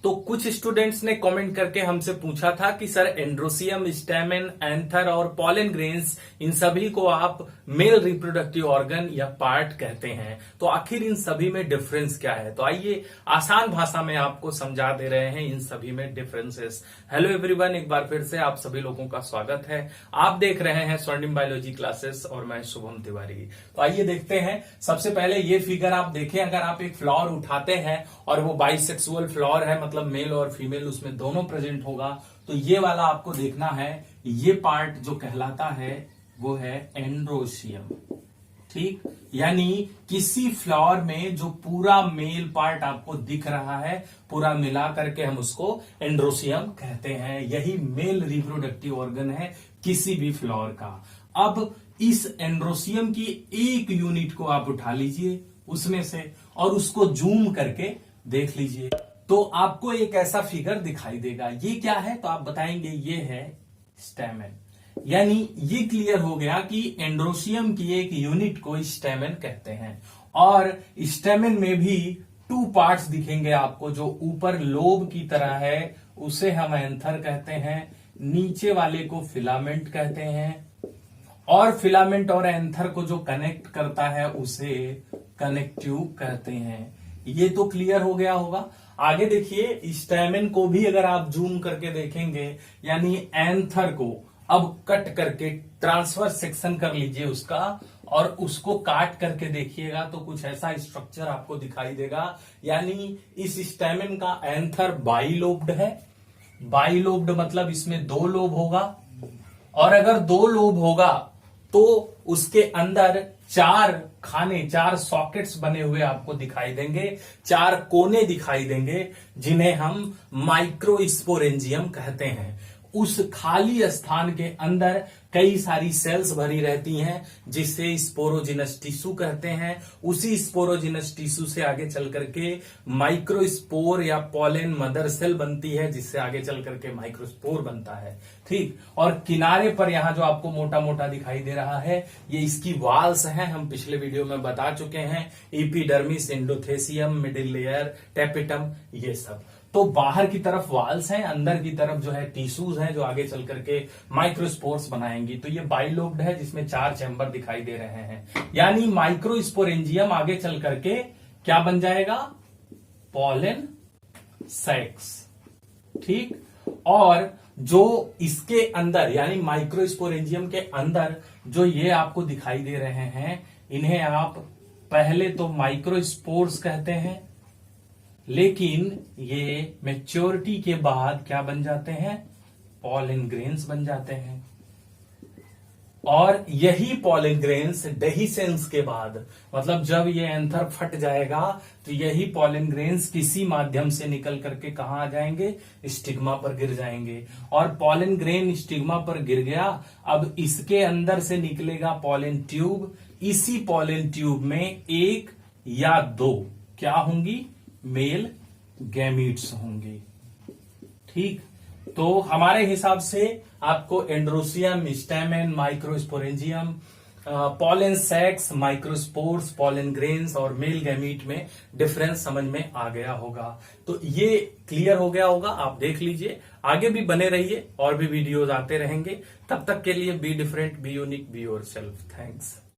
तो कुछ स्टूडेंट्स ने कमेंट करके हमसे पूछा था कि सर एंड्रोसियम, स्टेमेन, एंथर और पॉलन ग्रेन्स, इन सभी को आप मेल रिप्रोडक्टिव ऑर्गन या पार्ट कहते हैं, तो आखिर इन सभी में डिफरेंस क्या है। तो आइए आसान भाषा में आपको समझा दे रहे हैं इन सभी में डिफरेंसेस। हेलो एवरीवन, एक बार फिर से आप सभी लोगों का स्वागत है। आप देख रहे हैं स्वर्णिम बायोलॉजी क्लासेस और मैं शुभम तिवारी। तो आइए देखते हैं। सबसे पहले ये फिगर आप देखें, अगर आप एक फ्लावर उठाते हैं और वो बाइसेक्सुअल फ्लावर है, मतलब मेल और फीमेल उसमें दोनों प्रेजेंट होगा, तो ये वाला आपको देखना है। ये पार्ट जो कहलाता है वो है एंड्रोसियम। ठीक, यानी किसी फ्लावर में जो पूरा मेल पार्ट आपको दिख रहा है, पूरा मिला करके हम उसको एंड्रोसियम कहते हैं। यही मेल रिप्रोडक्टिव ऑर्गन है किसी भी फ्लावर का। अब इस एंड्रोसियम की एक यूनिट को आप उठा लीजिए उसमें से और उसको जूम करके देख लीजिए, तो आपको एक ऐसा फिगर दिखाई देगा। ये क्या है तो आप बताएंगे ये है स्टेमेन। यानी ये क्लियर हो गया कि एंड्रोसियम की एक यूनिट को स्टेमेन कहते हैं। और स्टेमेन में भी 2 पार्ट्स दिखेंगे आपको। जो ऊपर लोब की तरह है उसे हम एंथर कहते हैं, नीचे वाले को फिलामेंट कहते हैं, और फिलामेंट और एंथर को जो कनेक्ट करता है उसे कनेक्टिव कहते हैं। ये तो क्लियर हो गया होगा। आगे देखिए, स्टेमेन को भी अगर आप जूम करके देखेंगे, यानी एंथर को अब कट करके ट्रांसफर सेक्शन कर लीजिए उसका और उसको काट करके देखिएगा तो कुछ ऐसा स्ट्रक्चर आपको दिखाई देगा। यानी इस स्टेमेन का एंथर बाइलोब्ड है। बाइलोब्ड मतलब इसमें 2 लोब होगा, और अगर 2 लोब होगा तो उसके अंदर 4 सॉकेट्स बने हुए आपको दिखाई देंगे, 4 कोने दिखाई देंगे, जिन्हें हम माइक्रोस्पोरेंजियम कहते हैं। उस खाली स्थान के अंदर कई सारी सेल्स भरी रहती हैं, जिससे स्पोरोजिनस टिश्यू कहते हैं। उसी स्पोरोजिनस टिश्यू से आगे चल करके माइक्रोस्पोर या पॉलन मदर सेल बनती है, जिससे आगे चल करके माइक्रोस्पोर बनता है। ठीक, और किनारे पर यहां जो आपको मोटा मोटा दिखाई दे रहा है, ये इसकी वाल्स हैं। हम पिछले वीडियो में बता चुके हैं, epidermis, endothecium, middle layer, tapetum, ये सब। तो बाहर की तरफ वाल्स हैं, अंदर की तरफ जो है टिश्यूज हैं जो आगे चल करके माइक्रोस्पोर्स बनाएंगी। तो ये बाइलोब्ड है जिसमें 4 चैम्बर दिखाई दे रहे हैं। यानी माइक्रोस्पोरेंजियम आगे चल करके क्या बन जाएगा, पॉलन सैक्स। ठीक, और जो इसके अंदर यानी माइक्रोस्पोरेंजियम के अंदर जो ये आपको दिखाई दे रहे हैं, इन्हें आप पहले तो माइक्रोस्पोर्स कहते हैं, लेकिन ये मैच्योरिटी के बाद क्या बन जाते हैं, पॉलन ग्रेन्स बन जाते हैं। और यही पॉलन ग्रेन्स डेहिसेंस के बाद, मतलब जब ये एंथर फट जाएगा, तो यही पॉलन ग्रेन्स किसी माध्यम से निकल करके कहां आ जाएंगे, स्टिग्मा पर गिर जाएंगे। और पॉलन ग्रेन स्टिग्मा पर गिर गया, अब इसके अंदर से निकलेगा पॉलन ट्यूब। इसी पॉलन ट्यूब में 1 या 2 क्या होंगी, मेल गैमीट्स होंगे। ठीक, तो हमारे हिसाब से आपको androecium, stamen, microsporangium, pollen sacs, microspores, pollen grains और मेल गैमीट में डिफरेंस समझ में आ गया होगा। तो ये क्लियर हो गया होगा, आप देख लीजिए। आगे भी बने रहिए, और भी वीडियोज आते रहेंगे। तब तक के लिए be different, be unique, be yourself. Thanks.